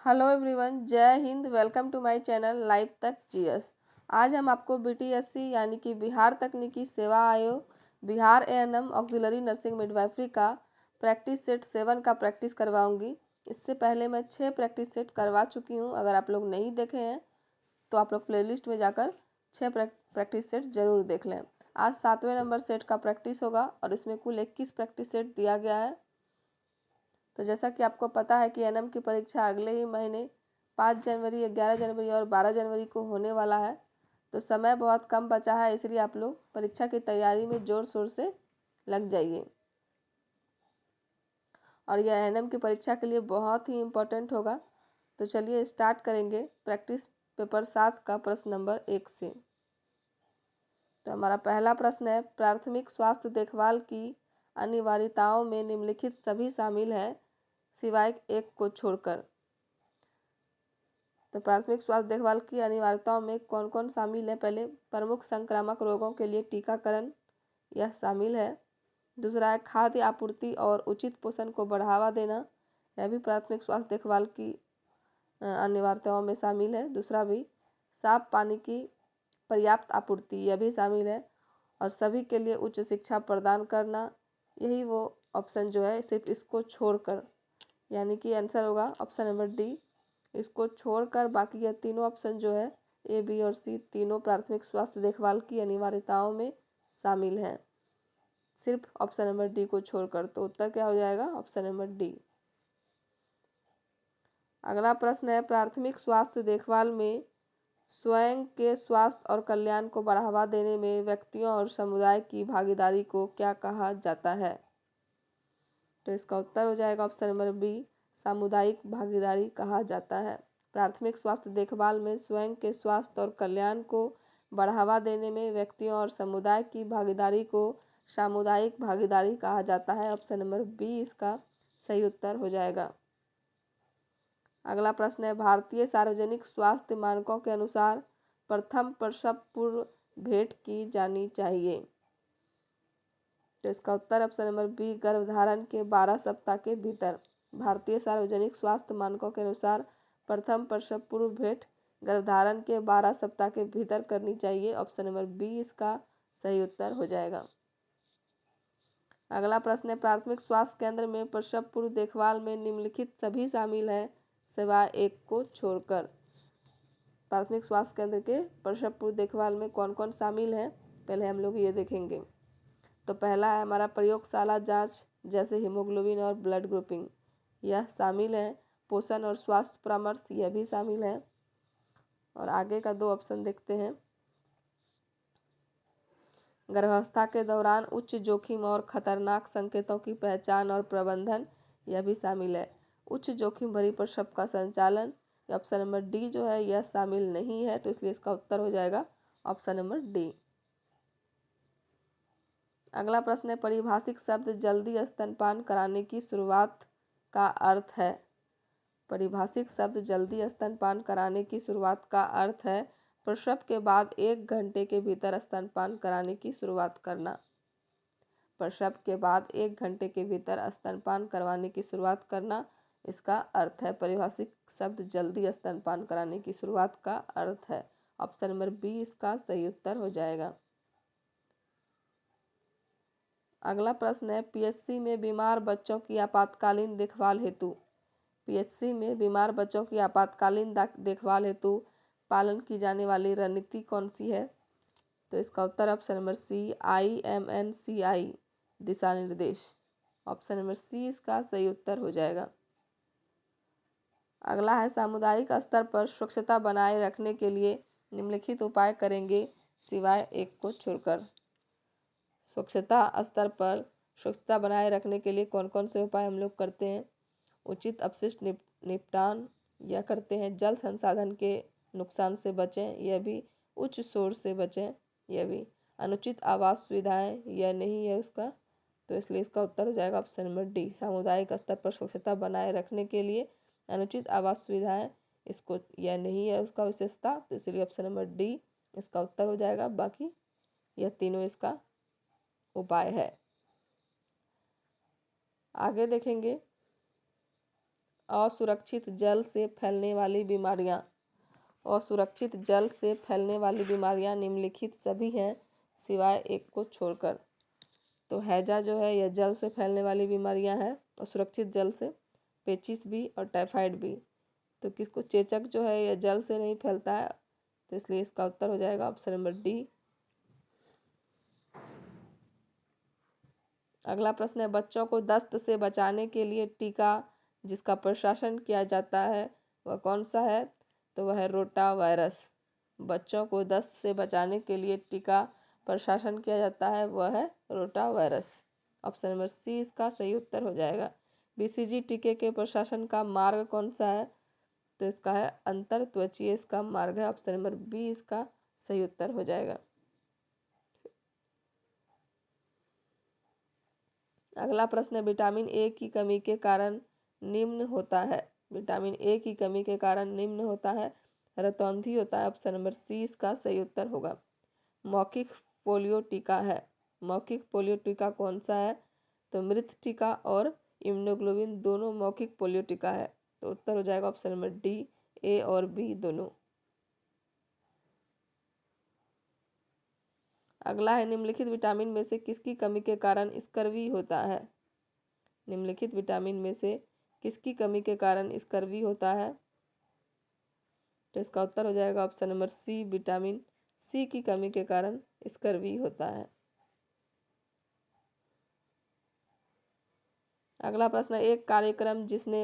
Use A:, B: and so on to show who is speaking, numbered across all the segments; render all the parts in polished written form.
A: Hello everyone, Jai Hind. Welcome to my channel live तक GS. आज हम आपको बीटीएससी यानी कि बिहार तकनीकी सेवा आयोग Bihar ANM auxiliary nursing midwifery का प्रैक्टिस सेट 7 का प्रैक्टिस करवाऊंगी। इससे पहले मैं 6 प्रैक्टिस सेट करवा चुकी हूं। अगर आप लोग नहीं देखे हैं तो आप लोग प्लेलिस्ट में जाकर 6 प्रैक्टिस सेट जरूर देख लें। आज 7वें नंबर सेट का प्रैक्टिस होगा और इसमें कुल 21 प्रैक्टिस सेट दिया गया है। तो जैसा कि आपको पता है कि एनएम की परीक्षा अगले ही महीने 5 जनवरी, 11 जनवरी और 12 जनवरी को होने वाला है। तो समय बहुत कम बचा है, इसलिए आप लोग परीक्षा की तैयारी में जोर शोर से लग जाइए। और यह एनएम की परीक्षा के लिए बहुत ही इम्पोर्टेंट होगा। तो चलिए स्टार्ट करेंगे प्रैक्टिस पेपर 7 का प्रश्न नंबर 1 से। तो हमारा पहला प्रश्न है, प्राथमिक स्वास्थ्य देखभाल की अनिवार्यताओं में निम्नलिखित सभी शामिल हैं सिवाय एक को छोड़कर। तो प्राथमिक स्वास्थ्य देखभाल की अनिवार्यताओं में कौन कौन शामिल है? पहले, प्रमुख संक्रामक रोगों के लिए टीकाकरण, यह शामिल है। दूसरा है खाद्य आपूर्ति और उचित पोषण को बढ़ावा देना, यह भी प्राथमिक स्वास्थ्य देखभाल की अनिवार्यताओं में शामिल है। दूसरा भी साफ पानी की पर्याप्त आपूर्ति, यह भी शामिल है। और सभी के लिए उच्च शिक्षा प्रदान करना, यही वो ऑप्शन जो है सिर्फ इसको छोड़कर, यानी कि आंसर होगा ऑप्शन नंबर डी। इसको छोड़कर बाकी ये तीनों ऑप्शन जो है ए, बी और सी तीनों प्राथमिक स्वास्थ्य देखभाल की अनिवार्यताओं में शामिल हैं, सिर्फ ऑप्शन नंबर डी को छोड़कर। तो उत्तर क्या हो जाएगा? Option number D. अगला प्रश्न है, प्राथमिक स्वास्थ्य देखभाल में स्वयं के स्वास्थ्य और कल्याण को बढ़ावा देने में व्यक्तियों और समुदाय की भागीदारी को क्या कहा जाता है? तो इसका उत्तर हो जाएगा ऑप्शन नंबर बी, सामुदायिक भागीदारी कहा जाता है। प्राथमिक स्वास्थ्य देखभाल में स्वयं के स्वास्थ्य और कल्याण को बढ़ावा देने में व्यक्तियों और समुदाय की भागीदारी को सामुदायिक भागीदारी कहा जाता है। ऑप्शन नंबर बी इसका सही उत्तर हो जाएगा। अगला प्रश्न है, भारतीय सार्वजनिक स्वास्थ्य मानकों के अनुसार प्रथम प्रसव पूर्व भेंट की जानी चाहिए। तो इसका उत्तर ऑप्शन नंबर बी, गर्भधारण के 12 सप्ताह के भीतर। भारतीय सार्वजनिक स्वास्थ्य मानकों के अनुसार प्रथम प्रसव पूर्व भेंट गर्भधारण के 12 सप्ताह के भीतर करनी चाहिए। ऑप्शन नंबर बी इसका सही उत्तर हो जाएगा। अगला प्रश्न है, प्राथमिक स्वास्थ्य केंद्र में प्रसव पूर्व देखभाल में निम्नलिखित सभी शामिल हैं सिवाय एक को छोड़कर। प्राथमिक स्वास्थ्य केंद्र के प्रसव पूर्व देखभाल में कौन कौन शामिल हैं, पहले हम लोग ये देखेंगे। तो पहला है हमारा प्रयोगशाला जांच, जैसे हीमोग्लोबिन और ब्लड ग्रुपिंग, यह शामिल है। पोषण और स्वास्थ्य परामर्श, यह भी शामिल है। और आगे का 2 ऑप्शन देखते हैं। गर्भावस्था के दौरान उच्च जोखिम और खतरनाक संकेतों की पहचान और प्रबंधन, यह भी शामिल है। उच्च जोखिम भरी प्रसव का संचालन, ऑप्शन नंबर डी जो है यह शामिल नहीं है, तो इसलिए इसका उत्तर हो जाएगा ऑप्शन नंबर डी। अगला प्रश्न है, परिभाषिक शब्द जल्दी स्तनपान कराने की शुरुआत का अर्थ है। परिभाषिक शब्द जल्दी स्तनपान कराने की शुरुआत का अर्थ है प्रसव के बाद 1 घंटे के भीतर स्तनपान कराने की शुरुआत करना। प्रसव के बाद 1 घंटे के भीतर स्तनपान करवाने की शुरुआत करना, इसका अर्थ है परिभाषिक शब्द जल्दी स्तनपान कराने की शुरुआत का अर्थ है। ऑप्शन नंबर बी इसका सही उत्तर हो जाएगा। अगला प्रश्न है, पीएचसी में बीमार बच्चों की आपातकालीन देखभाल हेतु, पीएचसी में बीमार बच्चों की आपातकालीन देखभाल हेतु पालन की जाने वाली रणनीति कौन सी है? तो इसका उत्तर ऑप्शन नंबर सी, IMNCI दिशा निर्देश। ऑप्शन नंबर सी इसका सही उत्तर हो जाएगा। अगला है, सामुदायिक स्तर पर स्वच्छता बनाए रखने के लिए निम्नलिखित उपाय करेंगे सिवाय एक को छोड़कर। स्वच्छता स्तर पर स्वच्छता बनाए रखने के लिए कौन कौन से उपाय हम लोग करते हैं? उचित अपशिष्ट निपटान, यह करते हैं। जल संसाधन के नुकसान से बचें, यह भी। उच्च शोर से बचें, यह भी। अनुचित आवास सुविधाएं, यह नहीं है उसका, तो इसलिए इसका उत्तर हो जाएगा ऑप्शन नंबर डी, सामुदायिक स्तर पर स्वच्छता बनाए रखने के लिए अनुचित आवास सुविधाएं, इसको यह नहीं है उसका विशेषता, तो इसलिए ऑप्शन नंबर डी इसका उत्तर हो जाएगा। बाकी यह तीनों इसका उपाय है। आगे देखेंगे, असुरक्षित जल से फैलने वाली बीमारियां। असुरक्षित जल से फैलने वाली बीमारियां निम्नलिखित सभी हैं सिवाय एक को छोड़कर। तो हैजा जो है यह जल से फैलने वाली बीमारियां हैं, असुरक्षित जल से, पेचिस भी और टाइफाइड भी। तो किसको, चेचक जो है यह जल से नहीं फैलता है, तो इसलिए इसका उत्तर हो जाएगा ऑप्शन नंबर डी। अगला प्रश्न है, बच्चों को दस्त से बचाने के लिए टीका जिसका प्रशासन किया जाता है वह कौन सा है? तो वह है रोटा वायरस। बच्चों को दस्त से बचाने के लिए टीका प्रशासन किया जाता है वह है rota virus. Option number C इसका सही उत्तर हो जाएगा। बीसीजी टीके के प्रशासन का मार्ग कौन सा है? तो इसका है अंतर त्वचीय इसका मार्ग है। ऑप्शन नंबर बी इसका सही उत्तर हो जाएगा। अगला प्रश्न है, विटामिन ए की कमी के कारण निम्न होता है। विटामिन ए की कमी के कारण निम्न होता है, रतौंधी होता है। ऑप्शन नंबर सी इसका सही उत्तर होगा। मौखिक पोलियो टीका है। मौखिक पोलियो टीका कौन सा है? तो मृत टीका और इम्यूनोग्लोबिन दोनों मौखिक पोलियो टीका है। तो उत्तर हो जाएगा ऑप्शन नंबर डी, ए और बी दोनों। अगला है, निम्नलिखित विटामिन में से किसकी कमी के कारण स्कर्वी होता है? निम्नलिखित विटामिन में से किसकी कमी के कारण स्कर्वी होता है? तो इसका उत्तर हो जाएगा option number C, vitamin C की कमी के कारण स्कर्वी होता है। अगला प्रश्न है, एक कार्यक्रम जिसने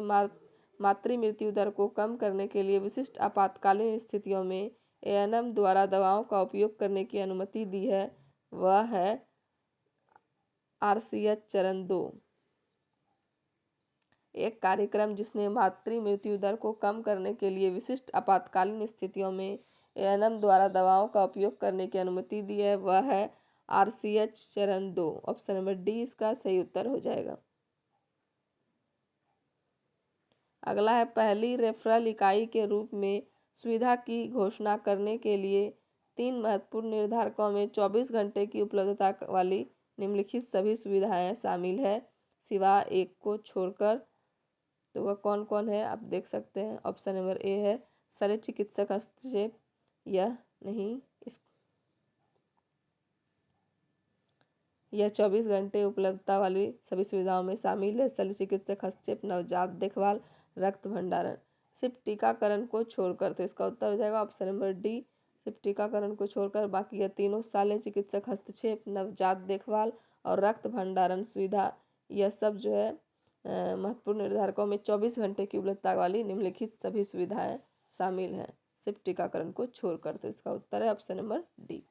A: मातृ मृत्यु दर को कम करने के लिए विशिष्ट आपातकालीन स्थितियों में एएनएम द्वारा दवाओं का उपयोग करने की अनुमति दी है वह है आरसीएच चरण 2। एक कार्यक्रम जिसने मातृ मृत्यु दर को कम करने के लिए विशिष्ट आपातकालीन स्थितियों में एएनएम द्वारा दवाओं का उपयोग करने की अनुमति दी है वह है आरसीएच चरण 2। ऑप्शन नंबर डी इसका सही उत्तर हो जाएगा। अगला है, पहली रेफरल इकाई के रूप में सुविधा की घोषणा करने के लिए 3 महत्वपूर्ण निर्धारकों में 24 घंटे की उपलब्धता वाली निम्नलिखित सभी सुविधाएं शामिल है सिवा एक को छोड़कर। तो वह कौन कौन है आप देख सकते हैं। ऑप्शन नंबर ए है शल्य चिकित्सक हस्तक्षेप, यह नहीं, यह 24 घंटे उपलब्धता वाली सभी सुविधाओं में शामिल है। शल्य चिकित्सक हस्तक्षेप, नवजात देखभाल, रक्त भंडारण। सिर्फ टीकाकरण को छोड़कर, तो इसका उत्तर हो जाएगा ऑप्शन नंबर डी, सिर्फ टीकाकरण को छोड़कर बाकी यह तीनों शल्य चिकित्सक हस्तक्षेप, नवजात देखभाल और रक्त भंडारण सुविधा, यह सब जो है महत्वपूर्ण निर्धारकों में 24 घंटे की उपलब्धता वाली निम्नलिखित सभी सुविधाएं शामिल हैं सिर्फ टीकाकरण को छोड़कर। तो इसका उत्तर है ऑप्शन नंबर डी।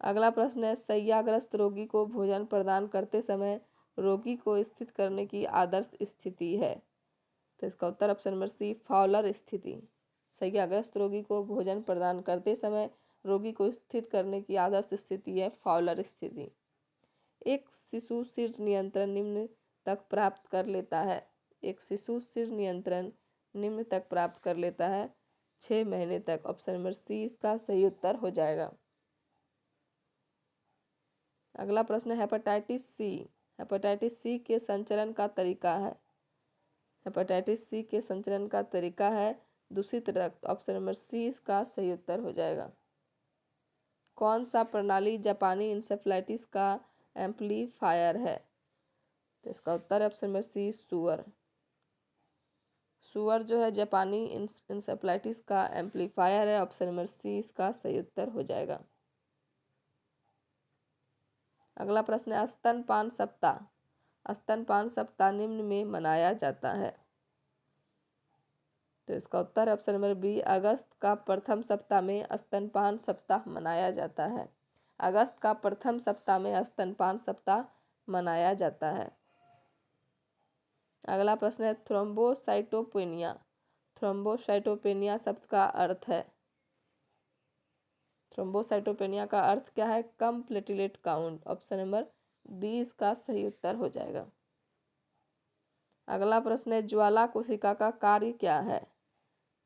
A: अगला प्रश्न है, शैय्याग्रस्त रोगी को भोजन प्रदान करते समय रोगी को स्थित करने की आदर्श स्थिति है। तो इसका उत्तर ऑप्शन नंबर सी, फाउलर स्थिति। शैय्याग्रस्त रोगी को भोजन प्रदान करते समय रोगी को स्थित करने की आदर्श स्थिति है फाउलर स्थिति। एक शिशु शीर्ष नियंत्रण निम्न तक प्राप्त कर लेता है। एक शिशु शीर्ष नियंत्रण निम्न तक प्राप्त कर लेता है 6 महीने तक। ऑप्शन नंबर सी इसका सही उत्तर हो जाएगा। अगला प्रश्न है, हेपेटाइटिस सी। हेपेटाइटिस सी के संचरण का तरीका है। हेपेटाइटिस सी के संचरण का तरीका है दूषित रक्त। ऑप्शन नंबर सी इसका सही उत्तर हो जाएगा। कौन सा प्रणाली जापानी इंसेफ्लाइटिस का एम्पलीफायर है? तो इसका उत्तर है ऑप्शन नंबर सी, सुअर। सुअर जो है जापानी इंसेफ्लाइटिस का एम्पलीफायर है। ऑप्शन नंबर सी इसका सही उत्तर हो जाएगा। अगला प्रश्न है, स्तनपान सप्ताह। स्तनपान सप्ताह निम्न में मनाया जाता है। तो इसका उत्तर है ऑप्शन नंबर बी, अगस्त का प्रथम सप्ताह में स्तनपान सप्ताह मनाया जाता है। अगस्त का प्रथम सप्ताह में स्तनपान सप्ताह मनाया जाता है। अगला प्रश्न है, थ्रोम्बोसाइटोपेनिया। थ्रोम्बोसाइटोपेनिया शब्द का अर्थ है। थ्रोम्बोसाइटोपेनिया का अर्थ क्या है? कम platelet count. Option number B इसका सही उत्तर हो जाएगा। अगला प्रश्न है, ज्वाला कोशिका का कार्य क्या है?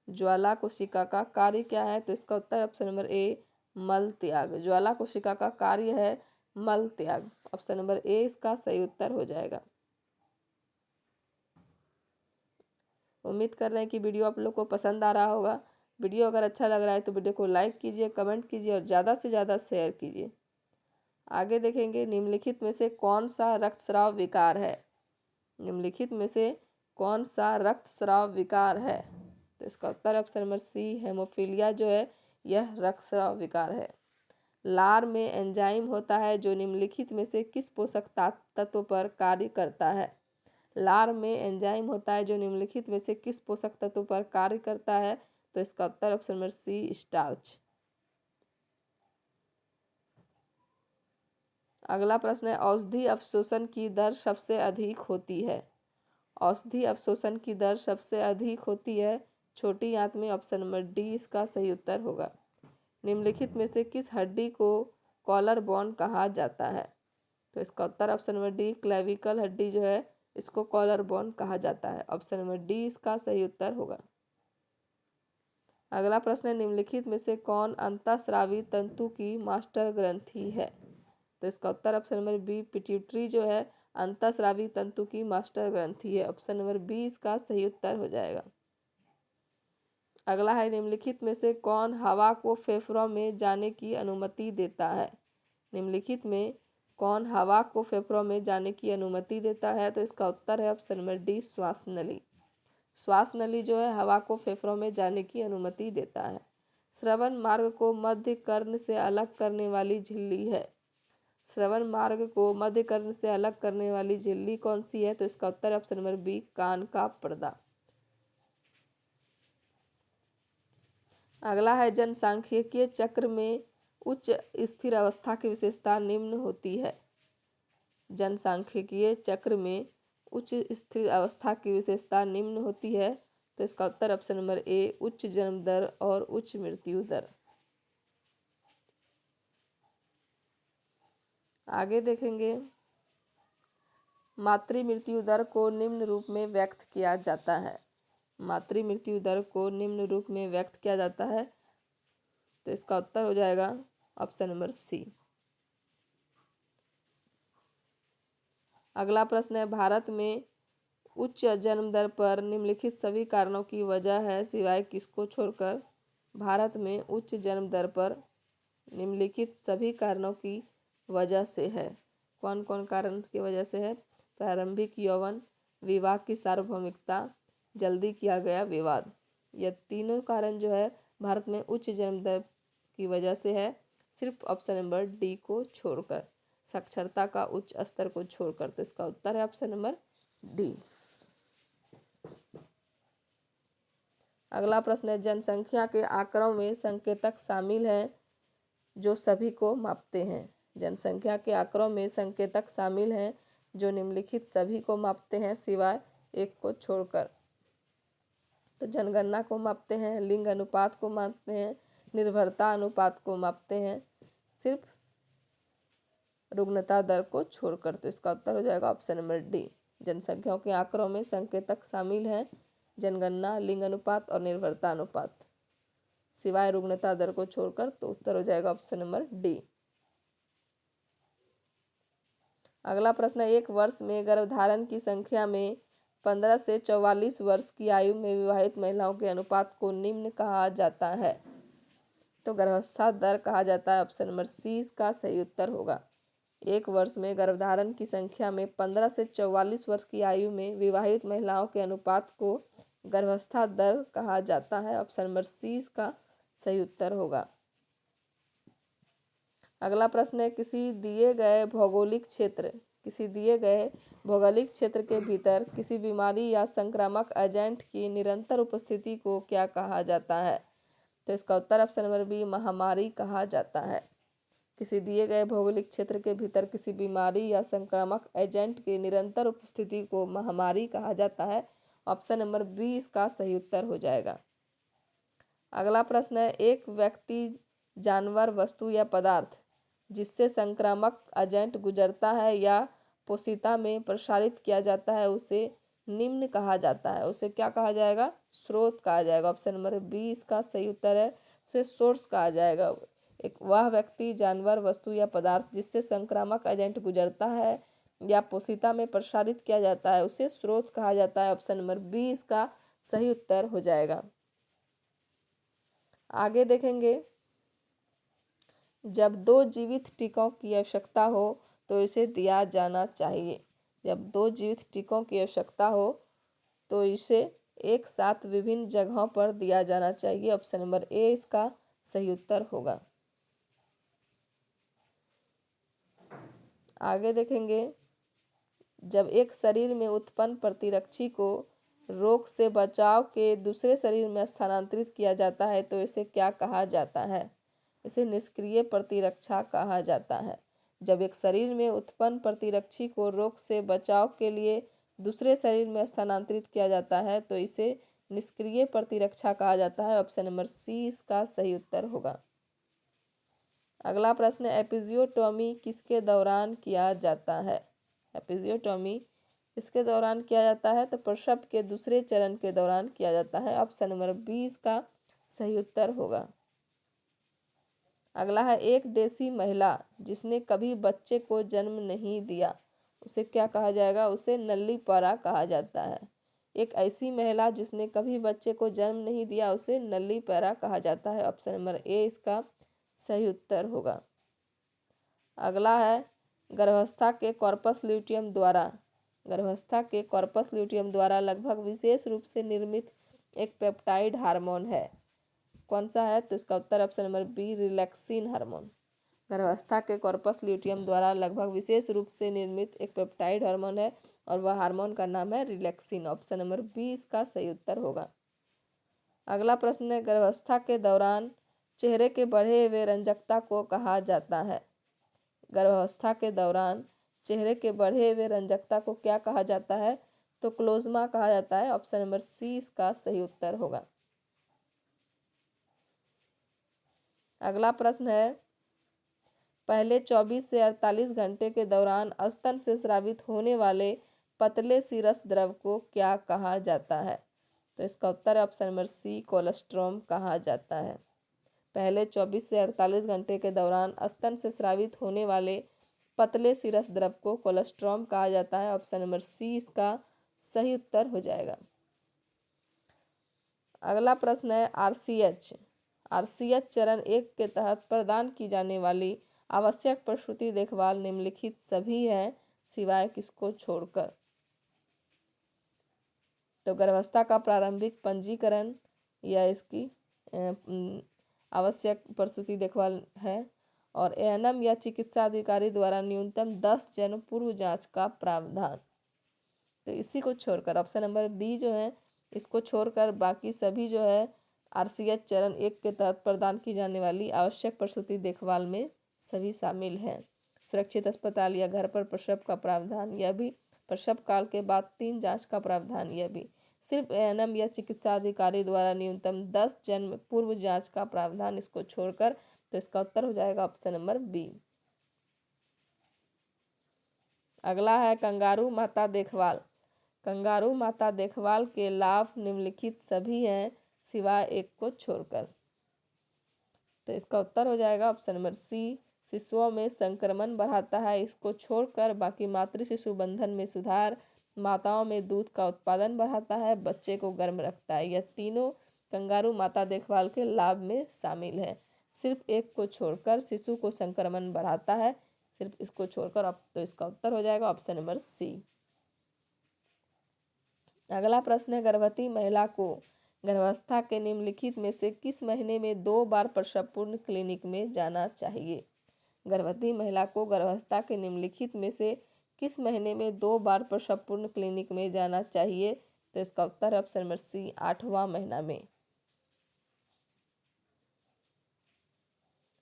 A: ज्वाला कोशिका का कार्य क्या है? तो इसका उत्तर ऑप्शन नंबर ए, मल त्याग। ज्वाला कोशिका का कार्य है मल त्याग। ऑप्शन नंबर ए इसका सही उत्तर हो जाएगा। उम्मीद कर रहे हैं कि वीडियो आप लोग को पसंद आ रहा होगा। वीडियो अगर अच्छा लग रहा है तो वीडियो को लाइक कीजिए, कमेंट कीजिए और ज़्यादा से ज़्यादा शेयर कीजिए। आगे देखेंगे निम्नलिखित में से कौन सा रक्तस्राव विकार है। निम्नलिखित में से कौन सा रक्तस्राव विकार है? तो इसका उत्तर ऑप्शन नंबर सी हेमोफीलिया जो है यह रक्तस्राव विकार है। लार में एंजाइम होता है जो निम्नलिखित में से किस पोषक तत्व पर कार्य करता है? लार में एंजाइम होता है जो निम्नलिखित में से किस पोषक तत्व पर कार्य करता है? तो इसका उत्तर ऑप्शन नंबर सी स्टार्च। अगला प्रश्न है औषधि अवशोषण की दर सबसे अधिक होती है। औषधि अवशोषण की दर सबसे अधिक होती है छोटी आंत में। ऑप्शन नंबर डी इसका सही उत्तर होगा। निम्नलिखित में से किस हड्डी को कॉलर बोन कहा जाता है? तो इसका उत्तर ऑप्शन नंबर डी क्लेविकल हड्डी जो है इसको कॉलर बोन कहा जाता है। ऑप्शन नंबर डी इसका सही उत्तर होगा। अगला प्रश्न है निम्नलिखित में से कौन अंतःस्रावी तंतु की मास्टर ग्रंथि है? तो इसका उत्तर ऑप्शन नंबर बी पिट्यूटरी जो है अंतःस्रावी तंतु की मास्टर ग्रंथि है। ऑप्शन नंबर बी इसका सही उत्तर हो जाएगा। अगला है निम्नलिखित में से कौन हवा को फेफड़ों में जाने की अनुमति देता है? निम्नलिखित में कौन हवा को फेफड़ों में जाने की अनुमति देता है? तो इसका उत्तर है ऑप्शन नंबर डी श्वास नली। श्वास नली जो है हवा को फेफड़ों में जाने की अनुमति देता है। श्रवण मार्ग को मध्य कर्ण से अलग करने वाली झिल्ली है। श्रवण मार्ग को मध्य कर्ण से अलग करने वाली झिल्ली कौन सी है? तो इसका उत्तर ऑप्शन नंबर बी कान का पर्दा। अगला है जनसांख्यिकीय चक्र में उच्च स्थिर अवस्था की विशेषता निम्न होती है। जनसांख्यिकीय चक्र में उच्च स्थिर अवस्था की विशेषता निम्न होती है। तो इसका उत्तर ऑप्शन नंबर ए उच्च जन्म दर और उच्च मृत्यु दर। आगे देखेंगे मातृ मृत्यु दर को निम्न रूप में व्यक्त किया जाता है। मातृ मृत्यु दर को निम्न रूप में व्यक्त किया जाता है। तो इसका उत्तर हो जाएगा ऑप्शन नंबर सी। अगला प्रश्न है भारत में उच्च जन्म दर पर निम्नलिखित सभी कारणों की वजह है सिवाय किसको छोड़कर? भारत में उच्च जन्म दर पर निम्नलिखित सभी कारणों की वजह से है। कौन कौन कारण की वजह से है? प्रारंभिक यौवन, विवाह की सार्वभौमिकता, जल्दी किया गया विवाद। यह तीनों कारण जो है भारत में उच्च जन्म दर की वजह से है, सिर्फ ऑप्शन नंबर डी को छोड़कर, साक्षरता का उच्च स्तर को छोड़कर। तो इसका उत्तर है ऑप्शन नंबर डी। अगला प्रश्न है जनसंख्या के आंकड़ों में संकेतक शामिल हैं जो सभी को मापते हैं। जनसंख्या के आंकड़ों में संकेतक शामिल हैं जो निम्नलिखित सभी को मापते हैं सिवाय एक को छोड़कर। तो जनगणना को मापते हैं, लिंग अनुपात को मापते हैं, निर्भरता अनुपात को मापते हैं, सिर्फ रुग्णता दर को छोड़कर। तो इसका उत्तर हो जाएगा ऑप्शन नंबर डी। जनसंख्या के आंकड़ों में संकेतक शामिल हैं जनगणना, लिंग अनुपात और निर्भरता अनुपात, सिवाय रुग्णता दर को छोड़कर। तो उत्तर हो जाएगा ऑप्शन नंबर डी। अगला प्रश्न है एक वर्ष में गर्भधारण की संख्या में 15 से 44 वर्ष की आयु में विवाहित महिलाओं के अनुपात को निम्न कहा जाता है। तो गर्भावस्था दर कहा जाता है। ऑप्शन नंबर सी इसका सही उत्तर होगा। एक वर्ष में गर्भधारण की संख्या में 15 से 44 वर्ष की आयु में विवाहित महिलाओं के अनुपात को गर्भावस्था दर कहा जाता है। ऑप्शन नंबर सी इसका सही उत्तर होगा। अगला प्रश्न है किसी दिए गए भौगोलिक क्षेत्र के भीतर किसी बीमारी या संक्रामक एजेंट की निरंतर उपस्थिति को क्या कहा जाता है? तो इसका उत्तर ऑप्शन नंबर बी महामारी कहा जाता है। किसी दिए गए भौगोलिक क्षेत्र के भीतर किसी बीमारी या संक्रामक एजेंट की निरंतर उपस्थिति को महामारी कहा जाता है। ऑप्शन नंबर बी इसका सही उत्तर हो जाएगा। अगला प्रश्न है एक व्यक्ति, जानवर, वस्तु या पदार्थ जिससे संक्रामक एजेंट गुजरता है या पोषिता में प्रसारित किया जाता है उसे निम्न कहा जाता है। उसे क्या कहा जाएगा? स्रोत कहा जाएगा। ऑप्शन नंबर बी इसका सही उत्तर है, उसे सोर्स कहा जाएगा। एक वह व्यक्ति, जानवर, वस्तु या पदार्थ जिससे संक्रामक एजेंट गुजरता है या पोषिता में प्रसारित किया जाता है उसे स्रोत कहा जाता है। ऑप्शन नंबर बी इसका सही उत्तर हो जाएगा। आगे देखेंगे, जब 2 जीवित टीकों की आवश्यकता हो तो इसे दिया जाना चाहिए। जब 2 जीवित टीकों की आवश्यकता हो तो इसे एक साथ विभिन्न जगहों पर दिया जाना चाहिए। ऑप्शन नंबर ए इसका सही उत्तर होगा। आगे देखेंगे, जब एक शरीर में उत्पन्न प्रतिरक्षी को रोग से बचाव के दूसरे शरीर में स्थानांतरित किया जाता है तो इसे क्या कहा जाता है? इसे निष्क्रिय प्रतिरक्षा कहा जाता है। जब एक शरीर में उत्पन्न प्रतिरक्षी को रोग से बचाव के लिए दूसरे शरीर में स्थानांतरित किया जाता है तो इसे निष्क्रिय प्रतिरक्षा कहा जाता है। ऑप्शन नंबर सी इसका सही उत्तर होगा। अगला प्रश्न, एपिजियोटोमी किसके दौरान किया जाता है? एपिजियोटोमी इसके दौरान किया जाता है तो प्रसव के दूसरे चरण के दौरान किया जाता है। ऑप्शन नंबर बी इसका सही उत्तर होगा। अगला है, एक देशी महिला जिसने कभी बच्चे को जन्म नहीं दिया उसे क्या कहा जाएगा? उसे नल्लीपरा कहा जाता है। एक ऐसी महिला जिसने कभी बच्चे को जन्म नहीं दिया उसे नल्लीपरा कहा जाता है। ऑप्शन नंबर ए इसका सही उत्तर होगा। अगला है, गर्भावस्था के कॉर्पस ल्यूटियम द्वारा लगभग विशेष रूप से निर्मित एक पेप्टाइड हार्मोन है। कौन सा है? तो इसका उत्तर option number B relaxin hormone. गर्भावस्था के कॉर्पस ल्यूटियम द्वारा लगभग विशेष रूप से निर्मित एक पेप्टाइड हार्मोन है और वह हार्मोन का नाम है रिलैक्सिन। ऑप्शन नंबर बी इसका सही उत्तर होगा। अगला प्रश्न है, गर्भावस्था के दौरान चेहरे के बढ़े हुए रंजकता को कहा जाता है? गर्भावस्था के दौरान चेहरे के बढ़े हुए रंजकता को क्या कहा जाता है? तो क्लोज्मा कहा जाता है। ऑप्शन नंबर सी इसका सही उत्तर होगा। अगला प्रश्न है, पहले 24 से 48 घंटे के दौरान स्तन से स्रावित होने वाले पतले सीरस द्रव को क्या कहा जाता है? तो इसका उत्तर ऑप्शन नंबर सी कोलेस्ट्रॉम कहा जाता है। पहले 24 से 48 घंटे के दौरान स्तन से स्रावित होने वाले पतले सीरस द्रव को कोलेस्ट्रॉम कहा जाता है। ऑप्शन नंबर सी इसका सही उत्तर हो जाएगा। अगला प्रश्न है, आरसीएच चरण 1 के तहत प्रदान की जाने वाली आवश्यक प्रसूति देखभाल निम्नलिखित सभी हैं सिवाय किसको छोड़कर? तो गर्भावस्था का प्रारंभिक पंजीकरण या इसकी आवश्यक प्रसूति देखभाल है, और एएनएम या चिकित्सा अधिकारी द्वारा न्यूनतम 10 जन्म पूर्व जांच का प्रावधान। तो इसी को छोड़कर ऑप्शन नंबर बी जो है इसको छोड़कर बाकी सभी जो है आरसीएच चरण 1 के तहत प्रदान की जाने वाली आवश्यक प्रसूति देखभाल में सभी शामिल हैं। सुरक्षित अस्पताल या घर पर प्रसव का प्रावधान, यह भी प्रसव काल के बाद 3 जांच का प्रावधान, यह भी सिर्फ एएनएम या चिकित्सा अधिकारी द्वारा न्यूनतम 10 जन्म पूर्व जांच का प्रावधान, इसको छोड़कर। तो इसका उत्तर हो जाएगा ऑप्शन नंबर बी। अगला है, कंगारू माता देखभाल। कंगारू माता देखभाल के लाभ निम्नलिखित सभी हैं सिवाय एक को छोड़कर। तो इसका उत्तर हो जाएगा ऑप्शन नंबर सी शिशुओं में संक्रमण बढ़ाता है, इसको छोड़कर बाकी मातृ शिशु बंधन में सुधार, माताओं में दूध का उत्पादन बढ़ाता है, बच्चे को गर्म रखता है। यह तीनों कंगारू माता देखभाल के लाभ में शामिल है। सिर्फ एक को छोड़कर, शिशु को संक्रमण बढ़ाता है, सिर्फ इसको छोड़कर। अब तो इसका उत्तर हो जाएगा ऑप्शन नंबर सी। अगला प्रश्न है, गर्भवती महिला को गर्भावस्था के निम्नलिखित में से किस महीने में 2 बार प्रसव पूर्व क्लिनिक में जाना चाहिए? गर्भवती महिला को गर्भावस्था के निम्नलिखित में से किस महीने में 2 बार प्रसव पूर्व क्लिनिक में जाना चाहिए? तो इसका उत्तर ऑप्शन नंबर सी 8वां महीना में।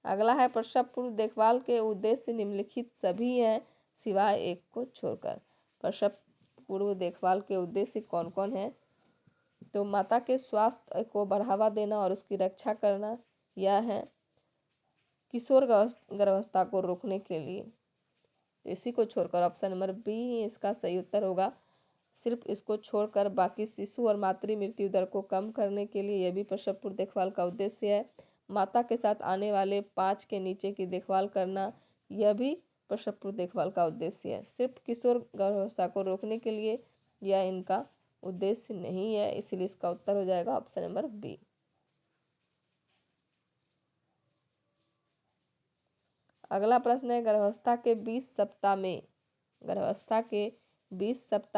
A: अगला है, प्रसव पूर्व देखभाल के उद्देश्य निम्नलिखित सभी हैं सिवाय एक को छोड़कर। प्रसव पूर्व देखभाल के उद्देश्य कौन कौन है? तो माता के स्वास्थ्य को बढ़ावा देना और उसकी रक्षा करना, यह है किशोर गर्भावस्था को रोकने के लिए। इसी को छोड़कर ऑप्शन नंबर बी ही इसका सही उत्तर होगा। सिर्फ इसको छोड़कर बाकी शिशु और मातृ मृत्यु दर को कम करने के लिए यह भी प्रसव पूर्व देखभाल का उद्देश्य है। माता के साथ आने वाले 5 के नीचे की देखभाल करना, यह भी प्रसव पूर्व देखभाल का उद्देश्य है। सिर्फ किशोर गर्भावस्था को रोकने के लिए यह इनका उद्देश्य नहीं है, इसलिए इसका उत्तर हो जाएगा ऑप्शन नंबर बी। अगला प्रश्न है, गर्भावस्था के 20 सप्ताह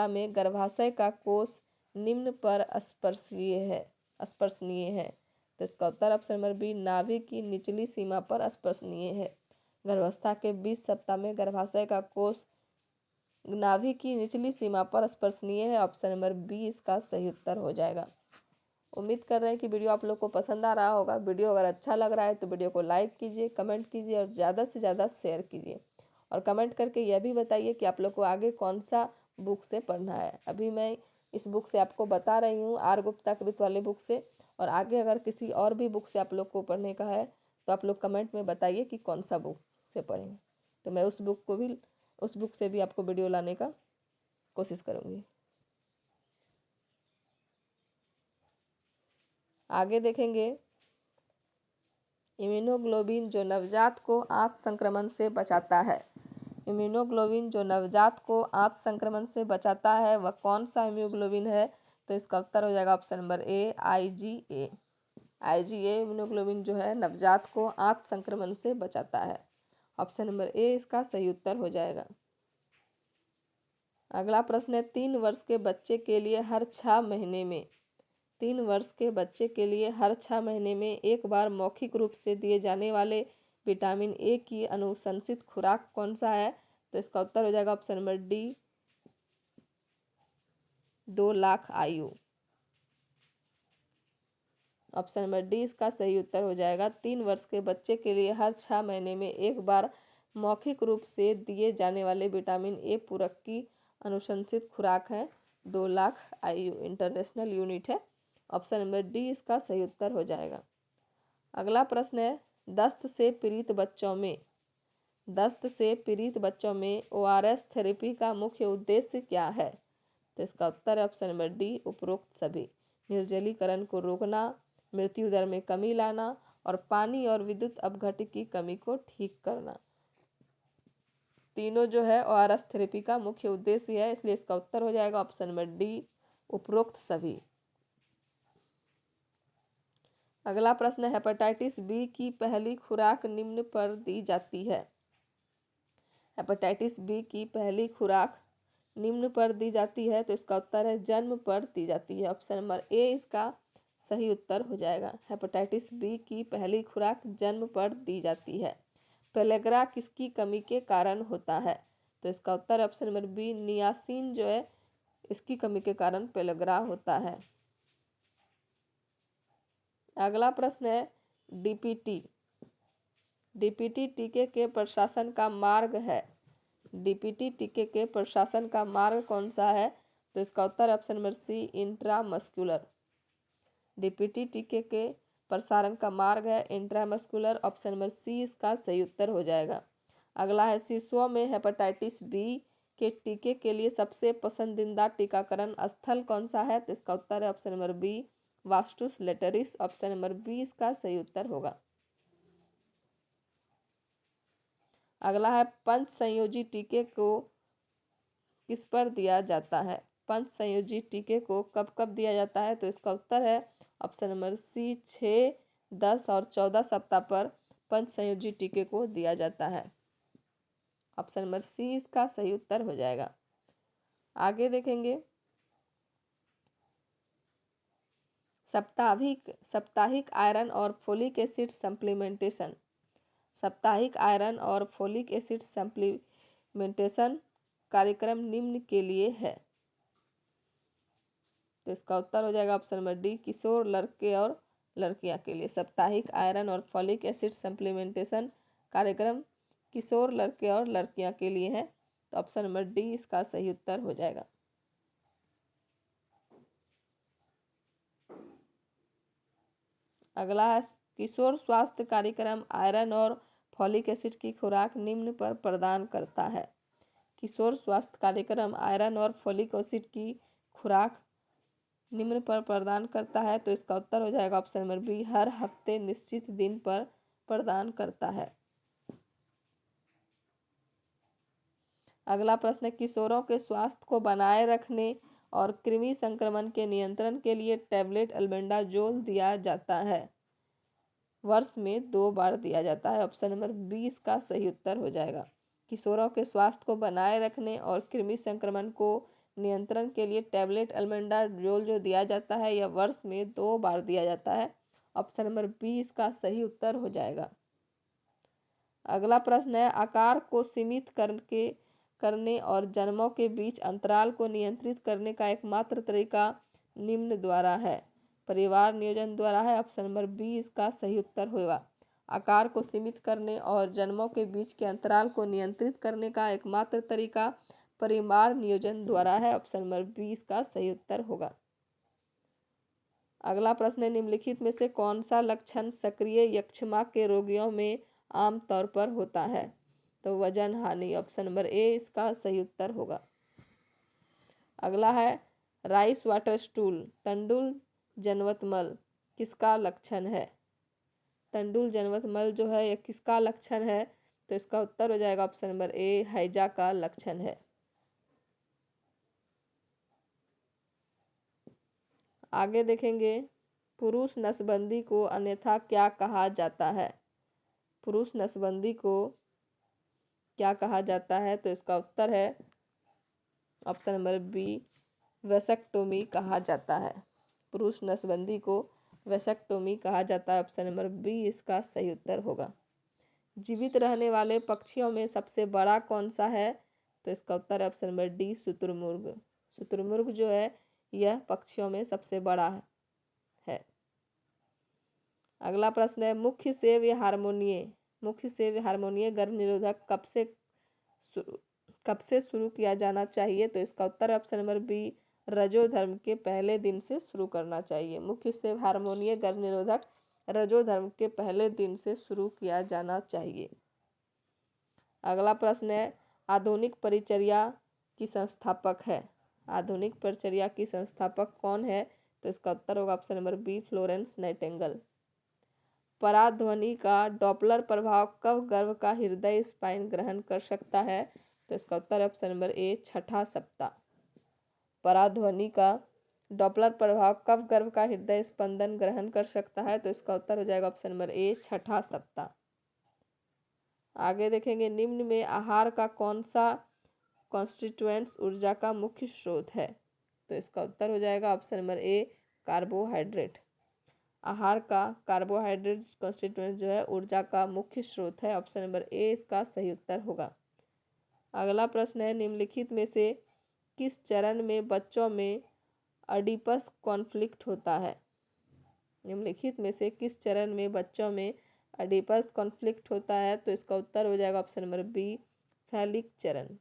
A: में गर्भाशय का कोष निम्न पर स्पर्शनीय है। तो इसका उत्तर ऑप्शन नंबर बी, नाभि की निचली सीमा पर स्पर्शनीय है। गर्भावस्था के 20 सप्ताह में गर्भाशय का कोष नाभि की निचली सीमा पर स्पर्शनीय है। ऑप्शन नंबर बी इसका सही उत्तर हो जाएगा। उम्मीद कर रहे हैं कि वीडियो आप लोग को पसंद आ रहा होगा। वीडियो अगर अच्छा लग रहा है तो वीडियो को लाइक कीजिए, कमेंट कीजिए और ज़्यादा से ज़्यादा शेयर कीजिए। और कमेंट करके यह भी बताइए कि आप लोग को आगे कौन सा बुक से पढ़ना है। अभी मैं इस बुक से आपको बता रही हूँ, आर गुप्ता कृत वाले बुक से। और आगे अगर किसी और भी बुक से आप लोग को पढ़ने का है तो आप लोग कमेंट में बताइए कि कौन सा बुक से पढ़ें, तो मैं उस बुक से भी आपको वीडियो लाने का कोशिश करूँगी। आगे देखेंगे, इम्यूनोग्लोबिन जो नवजात को आंत संक्रमण से बचाता है। इम्यूनोग्लोबिन जो नवजात को आंत संक्रमण से बचाता है वह कौन सा इम्यूनोग्लोबिन है? तो इसका उत्तर हो जाएगा ऑप्शन नंबर ए, IgA। IgA इम्यूनोग्लोबिन जो है नवजात को आंत संक्रमण से बचाता है। ऑप्शन नंबर ए इसका सही उत्तर हो जाएगा। अगला प्रश्न है, 3 वर्ष के बच्चे के लिए हर 6 महीने में 3 वर्ष के बच्चे के लिए हर 6 महीने में एक बार मौखिक रूप से दिए जाने वाले विटामिन ए की अनुशंसित खुराक कौन सा है? तो इसका उत्तर हो जाएगा option number D, 2 lakh IU। Option number D इसका सही उत्तर हो जाएगा। 3 वर्ष के बच्चे के लिए हर 6 महीने में एक बार मौखिक रूप से दिए जाने वाले विटामिन ए पूरक की अनुशंसित खुराक है 2 लाख IU, इंटरनेशनल यूनिट है। ऑप्शन नंबर डी इसका सही उत्तर हो जाएगा। अगला प्रश्न है, दस्त से पीड़ित बच्चों में ORS थेरेपी का मुख्य उद्देश्य क्या है? तो इसका उत्तर है ऑप्शन नंबर डी, उपरोक्त सभी। निर्जलीकरण को रोकना, मृत्यु दर में कमी लाना और पानी और विद्युत अपघट्य की कमी को ठीक करना। तीनों जो है ORS थेरेपी का मुख्य उद्देश्य है, इसलिए इसका उत्तर हो जाएगा ऑप्शन नंबर डी, उपरोक्त सभी। अगला प्रश्न है, हेपेटाइटिस बी की पहली खुराक निम्न पर दी जाती है। हेपेटाइटिस बी की पहली खुराक निम्न पर दी जाती है, तो इसका उत्तर है जन्म पर दी जाती है। ऑप्शन नंबर ए इसका सही उत्तर हो जाएगा। हेपेटाइटिस बी की पहली खुराक जन्म पर दी जाती है। पेलेग्रा किसकी कमी के कारण होता है? तो इसका उत्तर है ऑप्शन नंबर बी, नियासिन जो है इसकी कमी के कारण पेलेग्रा होता है। अगला प्रश्न है, डीपीटी टीके के प्रशासन का मार्ग है। डीपीटी टीके के प्रशासन का मार्ग कौन सा है? तो इसका उत्तर option number C, intramuscular. DPT टीके के प्रसारण का मार्ग है इंट्रामस्कुलर। ऑप्शन नंबर सी इसका सही उत्तर हो जाएगा। अगला है, शिशुओं में हेपेटाइटिस बी के टीके के लिए सबसे पसंदीदा टीकाकरण स्थल कौन सा है? तो इसका उत्तर है option number B, vastus lateralis. Option number B इसका सही उत्तर होगा। अगला है, पंच संयोजी टीके को किस पर दिया जाता है? पंच संयोजी टीके को कब कब दिया जाता है? तो इसका उत्तर है ऑप्शन नंबर सी, 6, 10 और 14 सप्ताह पर पंच संयोजी टीके को दिया जाता है। ऑप्शन नंबर सी इसका सही उत्तर हो जाएगा। आगे देखेंगे, साप्ताहिक आयरन और फोलिक एसिड सप्लीमेंटेशन। साप्ताहिक आयरन और फोलिक एसिड सप्लीमेंटेशन कार्यक्रम निम्न के लिए है। तो इसका उत्तर हो जाएगा ऑप्शन नंबर डी, किशोर लड़के और लड़कियां के लिए। साप्ताहिक आयरन और फोलिक एसिड सप्लीमेंटेशन कार्यक्रम किशोर लड़के और लड़कियां के लिए है। तो ऑप्शन नंबर डी इसका सही उत्तर हो जाएगा। अगला है, किशोर स्वास्थ्य कार्यक्रम आयरन और फॉलिक एसिड की खुराक निम्न पर प्रदान करता है। किशोर स्वास्थ्य कार्यक्रम आयरन और फॉलिक एसिड की खुराक निम्न पर प्रदान करता है। तो इसका उत्तर हो जाएगा ऑप्शन नंबर बी, हर हफ्ते निश्चित दिन पर प्रदान करता है। अगला प्रश्न है, किशोरों के स्वास्थ्य को बनाए रखने और कृमि संक्रमण के नियंत्रण के लिए टैबलेट अल्बेंडाजोल दिया जाता है? वर्ष में 2 बार दिया जाता है। ऑप्शन नंबर 20 का सही उत्तर हो जाएगा। किशोरों के स्वास्थ्य को बनाए रखने और कृमि संक्रमण को नियंत्रण के लिए टैबलेट अल्बेंडाजोल जो दिया जाता है यह वर्ष में 2 बार दिया जाता है। ऑप्शन नंबर 20 का सही उत्तर हो जाएगा। अगला प्रश्न है, आकार को सीमित करने और जन्मों के बीच अंतराल को नियंत्रित करने का एकमात्र तरीका निम्न द्वारा है? परिवार नियोजन द्वारा है। ऑप्शन नंबर 20 का सही उत्तर होगा। आकार को सीमित करने और जन्मों के बीच के अंतराल को नियंत्रित करने का एकमात्र तरीका परिवार नियोजन द्वारा है। ऑप्शन नंबर 20 का सही उत्तर होगा। अगला प्रश्न है, निम्नलिखित में से कौन सा लक्षण सक्रिय यक्ष्मा के रोगियों में आमतौर पर होता है? तो वजन हानि। ऑप्शन नंबर ए इसका सही उत्तर होगा। अगला है, राइस वाटर स्टूल तंडुल जनवत मल किसका लक्षण है? तंडुल जनवत मल जो है यह किसका लक्षण है? तो इसका उत्तर हो जाएगा ऑप्शन नंबर ए हैजा का लक्षण है। आगे देखेंगे, पुरुष नसबंदी को अन्यथा क्या कहा जाता है? पुरुष नसबंदी को क्या कहा जाता है? तो इसका उत्तर है ऑप्शन नंबर बी वेसेक्टोमी कहा जाता है। पुरुष नसबंदी को वेसेक्टोमी कहा जाता है। ऑप्शन नंबर बी इसका सही उत्तर होगा। जीवित रहने वाले पक्षियों में सबसे बड़ा कौन सा है? तो इसका उत्तर है ऑप्शन नंबर डी शुतुरमुर्ग। शुतुरमुर्ग जो है यह पक्षियों में सबसे बड़ा है। अगला प्रश्न है, मुख्य सेव्य हार्मोनिय गर्भ निरोधक कब से शुरू किया जाना चाहिए? तो इसका उत्तर है ऑप्शन नंबर बी रजोधर्म के पहले दिन से शुरू करना चाहिए। मुख्य सेव्य हार्मोनिय गर्भ निरोधक रजोधर्म के पहले दिन से शुरू किया जाना चाहिए। अगला प्रश्न है, आधुनिक परिचर्या की संस्थापक है? आधुनिक परिचर्या की संस्थापक कौन है? तो इसका उत्तर होगा option number B Florence Nightingale. पराध्वनि का डॉपलर प्रभाव कब गर्भ का हृदय स्पाइन ग्रहण कर सकता है? तो इसका उत्तर है ऑप्शन नंबर ए छठा सप्ताह। पराध्वनि का डॉपलर प्रभाव कब गर्भ का हृदय स्पंदन ग्रहण कर सकता है? तो इसका उत्तर हो जाएगा ऑप्शन नंबर ए छठा सप्ताह। आगे देखेंगे, निम्न में आहार का कौन सा कॉन्स्टिट्यूएंट्स ऊर्जा का मुख्य स्रोत है? तो इसका उत्तर हो जाएगा ऑप्शन नंबर ए कार्बोहाइड्रेट। आहार का कार्बोहाइड्रेट कॉन्स्टिट्यूएंट जो है ऊर्जा का मुख्य स्रोत है। ऑप्शन नंबर ए इसका सही उत्तर होगा। अगला प्रश्न है, निम्नलिखित में से किस चरण में बच्चों में अडीपस कॉन्फ्लिक्ट होता है? निम्नलिखित में से किस चरण में बच्चों में अडीपस कॉन्फ्लिक्ट होता है? तो इसका उत्तर हो जाएगा ऑप्शन नंबर बी फैलिक चरण।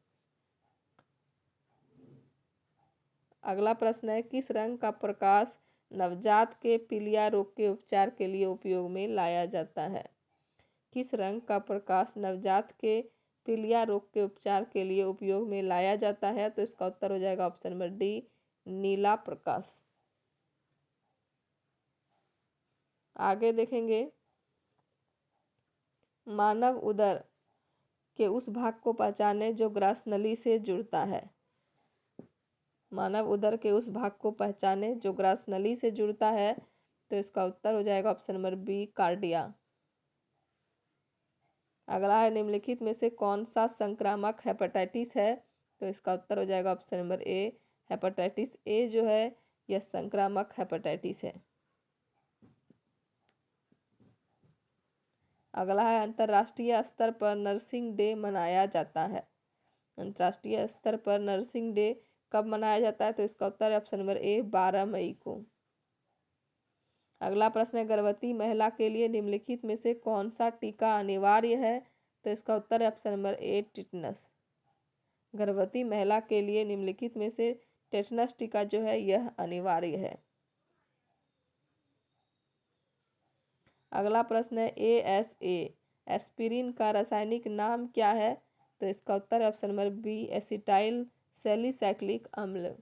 A: अगला प्रश्न है, किस रंग का प्रकाश नवजात के पीलिया रोग के उपचार के लिए उपयोग में लाया जाता है? किस रंग का प्रकाश नवजात के पीलिया रोग के उपचार के लिए उपयोग में लाया जाता है? तो इसका उत्तर हो जाएगा ऑप्शन नंबर डी नीला प्रकाश। आगे देखेंगे, मानव उदर के उस भाग को पहचाने जो ग्रासनली से जुड़ता है। मानव उदर के उस भाग को पहचाने जो ग्रासनली से जुड़ता है। तो इसका उत्तर हो जाएगा ऑप्शन नंबर बी कार्डिया। अगला है, निम्नलिखित में से कौन सा संक्रामक हेपेटाइटिस है? तो इसका उत्तर हो जाएगा option number A hepatitis A जो है यह संक्रामक हेपेटाइटिस है। अगला है, अंतर्राष्ट्रीय स्तर पर नर्सिंग डे मनाया जाता है। अंतर्राष्ट्रीय स्तर पर नर्सिंग डे कब मनाया जाता है? तो इसका उत्तर है ऑप्शन नंबर ए 12 मई को। अगला प्रश्न है, गर्भवती महिला के लिए निम्नलिखित में से कौन सा टीका अनिवार्य है? तो इसका उत्तर है ऑप्शन नंबर ए टिटनस। गर्भवती महिला के लिए निम्नलिखित में से टेटनस टीका जो है यह अनिवार्य है। अगला प्रश्न है, ASA एस्पिरिन का रासायनिक नाम क्या है? तो इसका उत्तर है option number B acetyl salicylic अम्ल।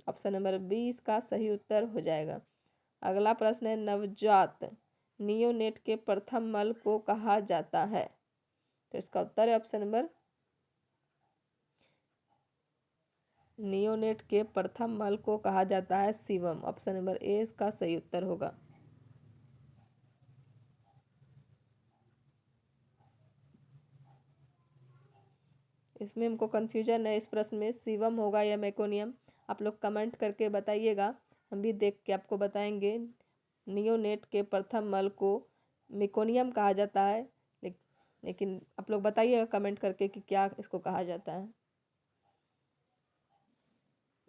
A: ऑप्शन नंबर बी इसका सही उत्तर हो जाएगा। अगला प्रश्न है, नवजात नियोनेट के प्रथम मल को कहा जाता है? तो इसका उत्तर है ऑप्शन नंबर नियोनेट के प्रथम मल को कहा जाता है सीवम। ऑप्शन नंबर ए इसका सही उत्तर होगा। इसमें हमको कन्फ्यूजन है, इस प्रश्न में सीवम होगा या मेकोनियम। आप लोग कमेंट करके बताइएगा, हम भी देख के आपको बताएंगे। नियोनेट के प्रथम मल को मेकोनियम कहा जाता है, लेकिन आप लोग बताइएगा कमेंट करके कि क्या इसको कहा जाता है।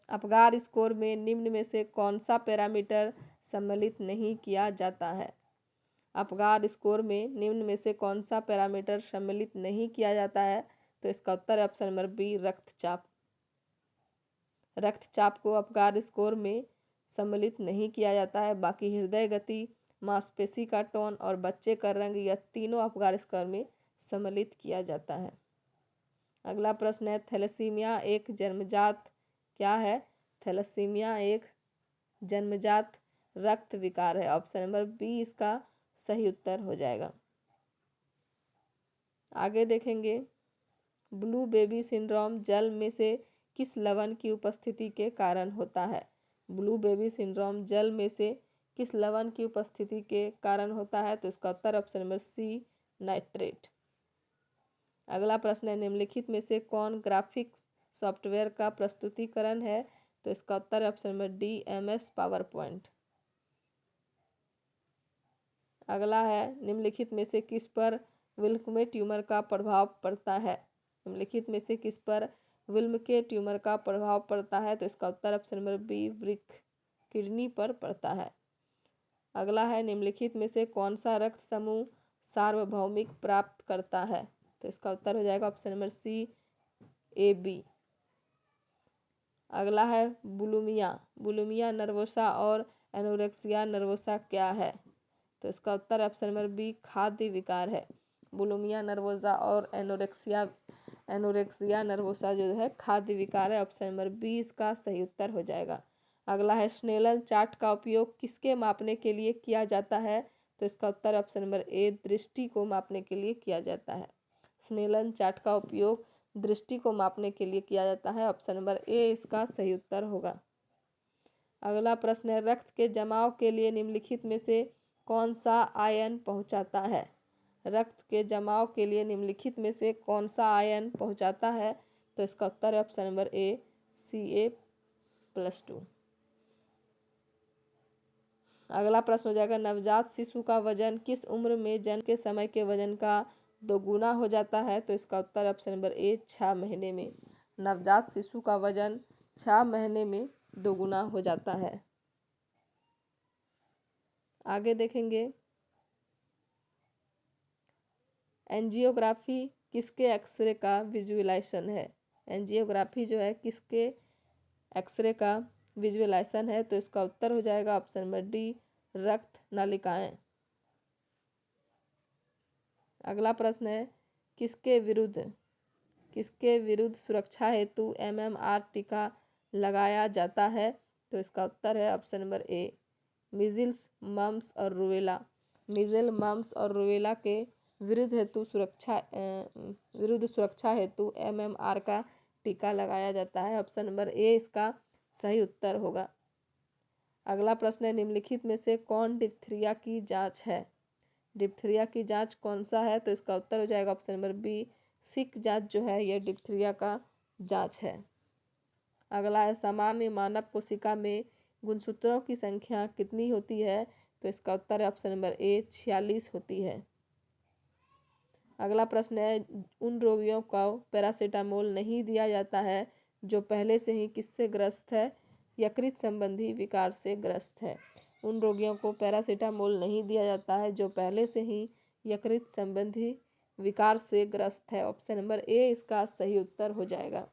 A: अपगार स्कोर में निम्न में से कौन सा पैरामीटर सम्मिलित नहीं किया जाता है? अपगार स्कोर में निम्न में से कौन सा पैरामीटर सम्मिलित नहीं किया जाता है? तो इसका उत्तर है ऑप्शन नंबर बी, रक्तचाप। रक्तचाप को अपगार स्कोर में सम्मिलित नहीं किया जाता है। बाकी हृदय गति, मांसपेशी का टोन और बच्चे का रंग, यह तीनों अपगार स्कोर में सम्मिलित किया जाता है। अगला प्रश्न है, थैलेसीमिया एक जन्मजात क्या है? थैलेसीमिया एक जन्मजात रक्त विकार है। ऑप्शन नंबर बी इसका सही उत्तर हो जाएगा। आगे देखेंगे, ब्लू बेबी सिंड्रोम जल में से किस लवण की उपस्थिति के कारण होता है? ब्लू बेबी सिंड्रोम जल में से किस लवण की उपस्थिति के कारण होता है? तो इसका उत्तर ऑप्शन नंबर सी, नाइट्रेट। अगला प्रश्न है, निम्नलिखित में से कौन ग्राफिक्स सॉफ्टवेयर का प्रस्तुतिकरण है? तो इसका उत्तर है option number D, MS power point. अगला है, निम्नलिखित में से किस पर विल्म में ट्यूमर का प्रभाव पड़ता है? निम्नलिखित में से किस पर विल्म के ट्यूमर का प्रभाव पड़ता है? तो इसका उत्तर ऑप्शन नंबर बी, वृक्क किडनी पर पड़ता है। अगला है, निम्नलिखित में से कौन सा रक्त समूह सार्वभौमिक प्राप्त करता है? तो इसका उत्तर हो जाएगा ऑप्शन नंबर सी, AB। अगला है, बुलिमिया नर्वोसा और एनोरेक्सिया नर्वोसा क्या है? तो इसका उत्तर ऑप्शन नंबर बी, खाद्य विकार है। बुलिमिया नर्वोसा और एनोरेक्सिया नर्वोसा जो है खाद्य विकार है। ऑप्शन नंबर बी इसका सही उत्तर हो जाएगा। अगला है, स्नेलन चार्ट का उपयोग किसके मापने के लिए किया जाता है? तो इसका उत्तर ऑप्शन नंबर ए, दृष्टि को मापने के लिए किया जाता है। स्नेलन चार्ट का उपयोग दृष्टि को मापने के लिए किया जाता है। ऑप्शन नंबर ए इसका सही उत्तर होगा। अगला प्रश्न है, रक्त के जमाव के लिए निम्नलिखित में से कौन सा आयन पहुंचाता है? रक्त के जमाव के लिए निम्नलिखित में से कौन सा आयन पहुंचाता है? तो इसका उत्तर है ऑप्शन नंबर ए, Ca+2। अगला प्रश्न हो जाएगा, नवजात शिशु का वजन किस उम्र में जन्म के समय के वजन का दोगुना हो जाता है? तो इसका उत्तर ऑप्शन नंबर ए, 6 महीने में। नवजात शिशु का वजन 6 महीने में दोगुना हो जाता है। आगे देखेंगे, एंजियोग्राफी किसके एक्सरे का विजुअलाइजेशन है? एंजियोग्राफी जो है किसके एक्सरे का विजुअलाइजेशन है? तो इसका उत्तर हो जाएगा ऑप्शन नंबर डी, रक्त नलिकाएं। अगला प्रश्न है, किसके विरुद्ध सुरक्षा हेतु MMR टीका लगाया जाता है? तो इसका उत्तर है option number A, measles, mumps और रूबेला। मीजल, मम्स और रूबेला के विरुद्ध सुरक्षा हेतु MMR का टीका लगाया जाता है। ऑप्शन नंबर ए इसका सही उत्तर होगा। अगला प्रश्न है, निम्नलिखित में से कौन डिप्थीरिया की जांच है? डिप्थीरिया की जांच कौन सा है? तो इसका उत्तर हो जाएगा ऑप्शन नंबर बी, सिक जांच जो है यह डिप्थीरिया का जांच है। अगला है, सामान्य मानव कोशिका में गुणसूत्रों की संख्या कितनी होती है? तो इसका उत्तर है ऑप्शन नंबर ए, 46 होती है। अगला प्रश्न है, उन रोगियों को पैरासीटामोल नहीं दिया जाता है जो पहले से ही किससे ग्रस्त है? यकृत संबंधी विकार से ग्रस्त है। उन रोगियों को पैरासीटामोल नहीं दिया जाता है जो पहले से ही यकृत संबंधी विकार से ग्रस्त है। ऑप्शन नंबर ए इसका सही उत्तर हो जाएगा।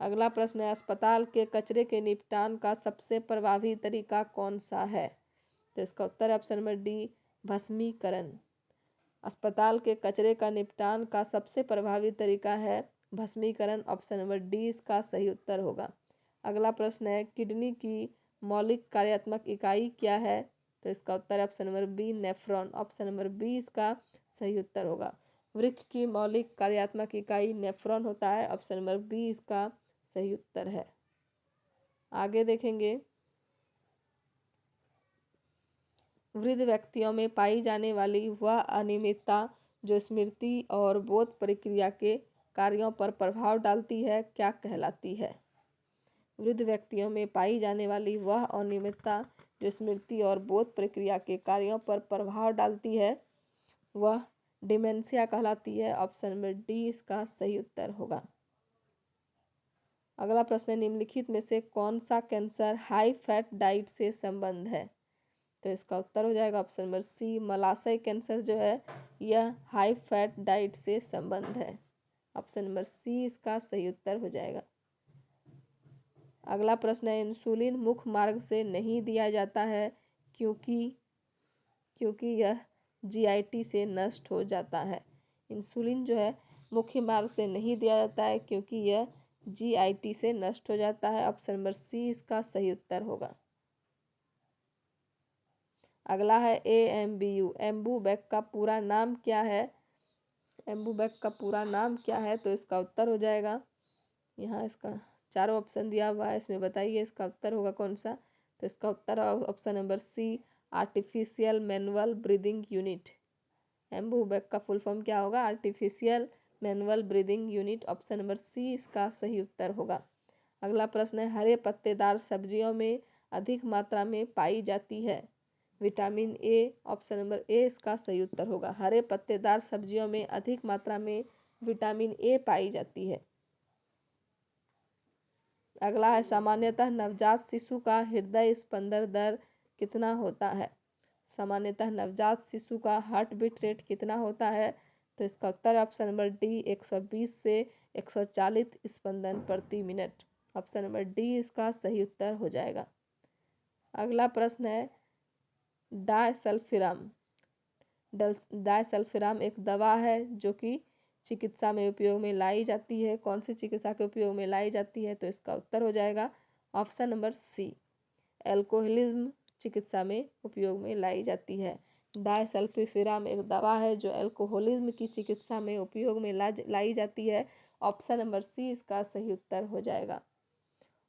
A: अगला प्रश्न है, अस्पताल के कचरे के निपटान का सबसे प्रभावी तरीका कौन सा है? तो इसका उत्तर है ऑप्शन नंबर डी, भस्मीकरण। अस्पताल के कचरे का निपटान का सबसे प्रभावी तरीका है भस्मीकरण। ऑप्शन नंबर डी इसका सही उत्तर होगा। अगला प्रश्न है, किडनी की मौलिक कार्यात्मक इकाई क्या है? तो इसका उत्तर है option number B, nephron. Option number B इसका सही उत्तर होगा। वृक्क की मौलिक कार्यात्मक इकाई नेफ्रॉन होता है। ऑप्शन नंबर बी इसका सही उत्तर है। आगे देखेंगे, वृद्ध व्यक्तियों में पाई जाने वाली वह अनियमितता जो स्मृति और बोध प्रक्रिया के कार्यों पर प्रभाव डालती है क्या कहलाती है? वृद्ध व्यक्तियों में पाई जाने वाली वह अनियमितता जो स्मृति और बोध प्रक्रिया के कार्यों पर प्रभाव डालती है वह डिमेंशिया कहलाती है। ऑप्शन नंबर डी इसका सही उत्तर होगा। अगला प्रश्न है, निम्नलिखित में से कौन सा कैंसर हाई फैट डाइट से संबंध है? तो इसका उत्तर हो जाएगा ऑप्शन नंबर सी, मलाशय कैंसर जो है यह हाई फैट डाइट से संबंध है। ऑप्शन नंबर सी इसका सही उत्तर हो जाएगा। अगला प्रश्न है, इंसुलिन मुख्य मार्ग से नहीं दिया जाता है क्योंकि यह जीआईटी से नष्ट हो जाता है। इंसुलिन जो है मुख्य मार्ग से नहीं दिया जाता है क्योंकि यह जीआईटी से नष्ट हो जाता है। ऑप्शन नंबर सी इसका सही उत्तर होगा। अगला है एएमबीयू, एम्बूबैक का पूरा नाम क्या है? एम्बूबैक का पूरा नाम क्या है? तो इसका उत्तर हो जाएगा, यहाँ इसका चारों ऑप्शन दिया हुआ है, इसमें बताइए इसका उत्तर होगा कौन सा? तो इसका उत्तर option number C, artificial manual breathing unit. Ambu bag का फुल फॉर्म क्या होगा? Artificial manual breathing unit. Option number C इसका सही उत्तर होगा। अगला प्रश्न है, हरे पत्तेदार सब्जियों में अधिक मात्रा में पाई जाती है विटामिन ए। ऑप्शन नंबर ए इसका सही उत्तर होगा। हरे पत्तेदार सब्जियों में अधिक मात्रा में विटामिन ए पाई जाती है। अगला है, सामान्यतः नवजात शिशु का हृदय स्पंदन दर कितना होता है? सामान्यतः नवजात शिशु का हार्ट बीट रेट कितना होता है? तो इसका उत्तर ऑप्शन नंबर डी 120 से 140 स्पंदन प्रति मिनट। ऑप्शन नंबर डी इसका सही उत्तर हो जाएगा। अगला प्रश्न है, डायसल्फिराम। डायसल्फिराम एक दवा है जो कि चिकित्सा में उपयोग में लाई जाती है। कौन सी चिकित्सा के उपयोग में लाई जाती है? तो इसका उत्तर हो जाएगा ऑप्शन नंबर सी, एल्कोहलिज्म चिकित्सा में उपयोग में लाई जाती है। डायसल्फिराम एक दवा है जो एल्कोहलिज्म की चिकित्सा में उपयोग में लाई जाती है। ऑप्शन नंबर सी इसका सही उत्तर हो जाएगा।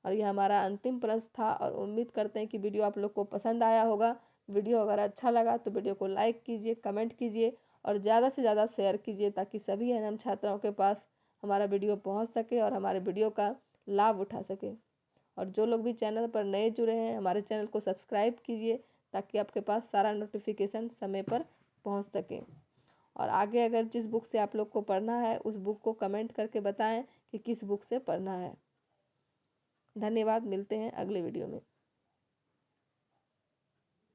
A: और यह हमारा अंतिम प्रश्न था और उम्मीद करते हैं कि वीडियो आप लोग को पसंद आया होगा। वीडियो अगर अच्छा लगा तो वीडियो को लाइक कीजिए, कमेंट कीजिए और ज़्यादा से ज़्यादा शेयर कीजिए ताकि सभी एनएम छात्राओं के पास हमारा वीडियो पहुंच सके और हमारे वीडियो का लाभ उठा सके। और जो लोग भी चैनल पर नए जुड़े हैं हमारे चैनल को सब्सक्राइब कीजिए ताकि आपके पास सारा नोटिफिकेशन समय पर पहुँच सके। और आगे अगर जिस बुक से आप लोग को पढ़ना है उस बुक को कमेंट करके बताएं कि किस बुक से पढ़ना है। धन्यवाद, मिलते हैं अगले वीडियो में।